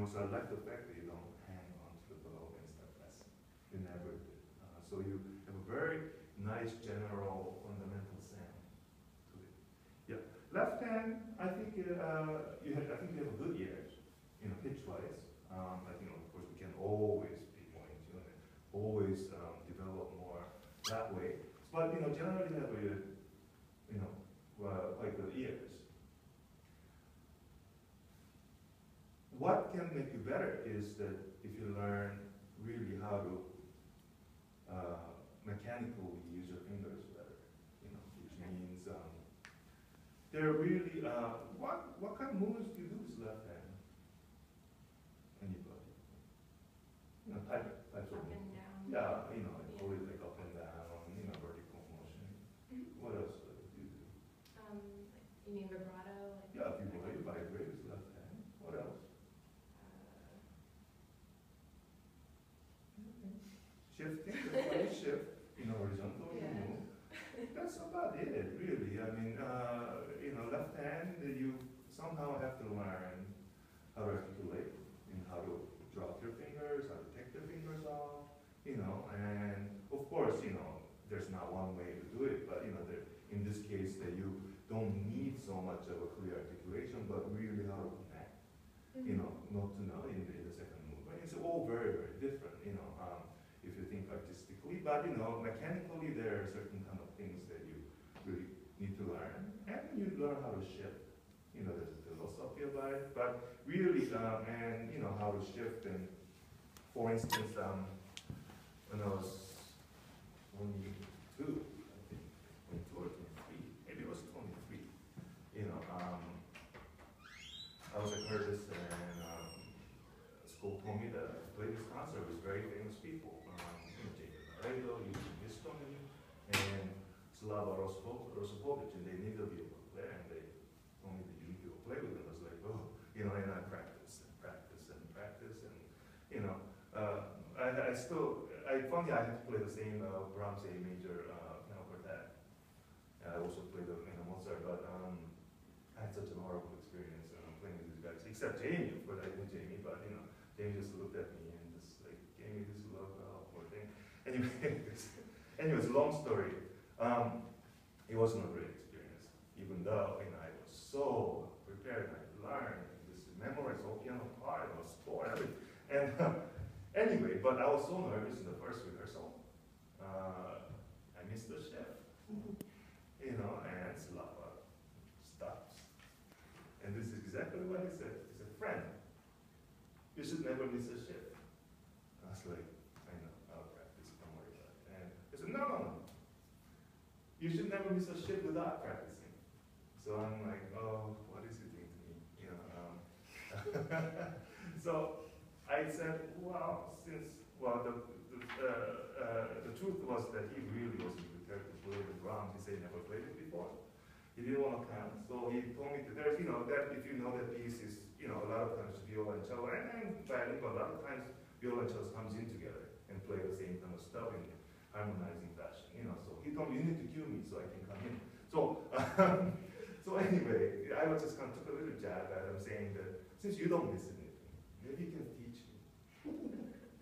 So I like the fact that you don't hang on to the bow and start pressing. You never do. So you have a very nice general fundamental sound to it. Yeah. Left hand, I think I think you have a good ear, pitch-wise. I think of course we can always be more in tune and always develop more that way. But generally have quite good ears. What can make you better is that if you learn really how to mechanically use your fingers better, which means they're really what kind of movements do you do with left hand? Anybody? Types of Up and movement. down. Yeah, always like up and down, vertical motion. What else do you do? You mean vibrato? Yeah, if you vibrate with left hand. What else? Shifting, the body shift, horizontal move. That's about it, really. I mean, left hand, you somehow have to learn how to articulate and how to drop your fingers, how to take the fingers off, and of course, there's not one way to do it, but in this case that you don't need so much of a clear articulation, but really how to connect, not to know in the second movement. It's all very, very different, if you think artistically, but mechanically there are certain kind of things that you really need to learn, and you learn how to shift. There's a philosophy about it, but really, and how to shift. And for instance, when I was 22, I think 22 or 23, maybe it was 23. I was at Curtis, and school told me that I played this concert with very famous people. Jacob History, and Slava Rostovich, and they needed a viola player, and they told me that you need to play with them. I was like, oh, and I practice, and I finally I had to play the same Brahms A major piano quartet. And I also played the Mozart, but I had such an horrible experience playing with these guys, except Jamie, of course I knew Jamie, but Jamie just looked at me and just like gave me this look, poor thing. Anyways, long story. It wasn't a great experience, even though I was so prepared. I learned, just memorized all piano part, I was scored everything. And anyway, but I was so nervous in the first rehearsal. I missed the shift, and Slava stops. And this is exactly what he said. He said, "Friend, you should never miss a shift." I was like, I know, I'll practice, don't worry about it. And he said, no. You should never miss a shift without practicing. So I'm like, oh, what is he doing to me? So I said, well, the truth was that he really wasn't prepared to play the drums. He said he never played it before. He didn't want to count. So he told me that there's, that if you know that piece is, a lot of times viola and cello, and violin, but a lot of times viola and cello comes in together and play the same kind of stuff in harmonizing fashion, So he told me, you need to cue me so I can come in. So, so anyway, I was just kind of took a little jab at him, saying that since you don't miss anything, maybe you can teach me.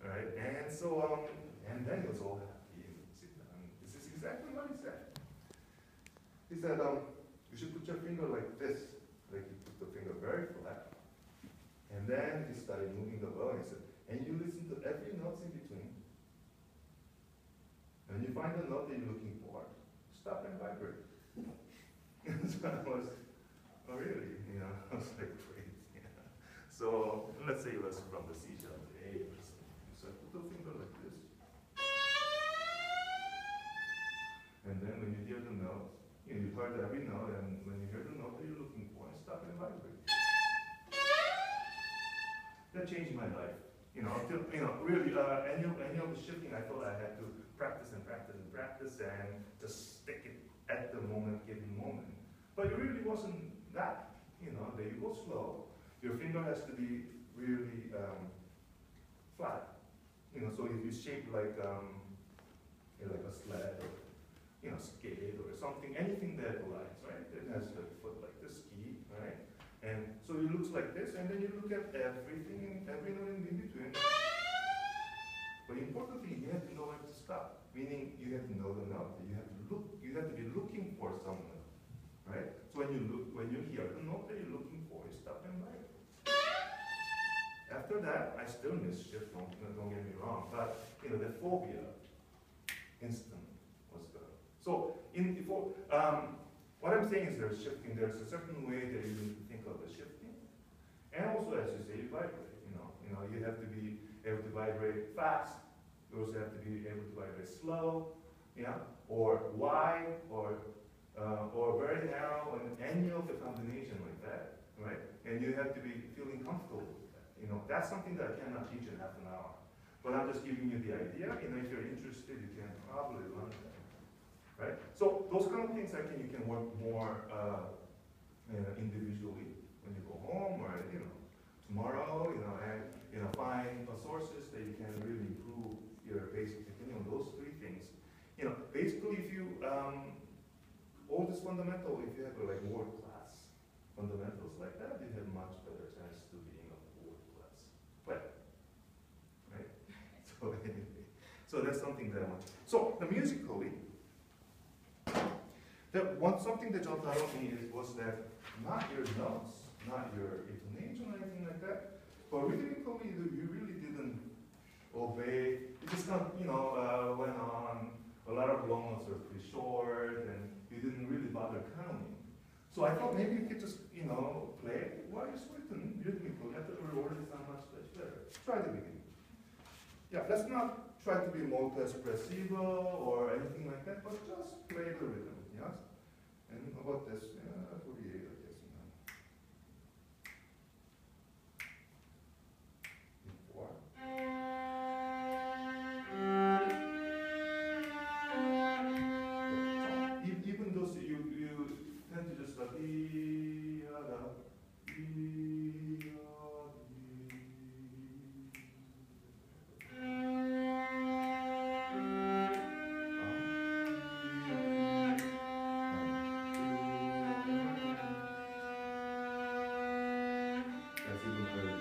All right, and so, and then he was all happy and sit down. This is exactly what he said. He said, you should put your finger like this, like you put the finger very flat. And then he started moving the bow, and he said, and you listen to every note in between. When you find the note that you're looking for, stop and vibrate. So I was, oh really? I was like, great. So let's say it was from the C sharp to A or something. So I put the finger like this. And then when you hear the note, you heard every note, and when you hear the note that you're looking for, stop and vibrate. That changed my life. Until, really, any of the shifting, I thought I had to practice and just stick it at the given moment. But it really wasn't that. That you go slow. Your finger has to be really flat. So if you shape like a sled or skate or something, anything that aligns, right? It has the foot like the ski, right? And so it looks like this, and then you look at everything, every note in between. But importantly, you have to know when to stop. Meaning you have to know the note. You have to look. You have to be looking for some note, right? So when you hear the note that you're looking for, you stop and write it. After that, I still miss shift. Don't get me wrong, but the phobia instant was the. So what I'm saying is there's shifting. There's a certain way that you need to think of the shifting, and also as you say, you vibrate. You have to be able to vibrate fast. You also have to be able to vibrate slow, or wide, or very narrow, and any of the combination like that, right? And you have to be feeling comfortable with that. That's something that I cannot teach in half an hour. But I'm just giving you the idea. If you're interested, you can probably learn that, right? So those kind of things, you can work more individually when you go home, or tomorrow, and find sources that you can really improve your basic technique on those three things. Basically, if you all this fundamental, if you have like world class fundamentals like that, you have much better chance to being a world class player, right? So anyway, so that's something that I want. So the musically, something that jumped out at me was that not your notes, not your intonation or anything like that, but rhythmically you really didn't obey. You just kind of went on. A lot of long notes were pretty short, and you didn't really bother counting. So I thought maybe you could just play while you're switching rhythmically. I thought it would already sound much better. Try the beginning. Yeah, let's not try to be multi-espressivo or anything like that, but just play the rhythm. Yes. And about this, 48, I guess. Four. Even though you tend to just that's even better.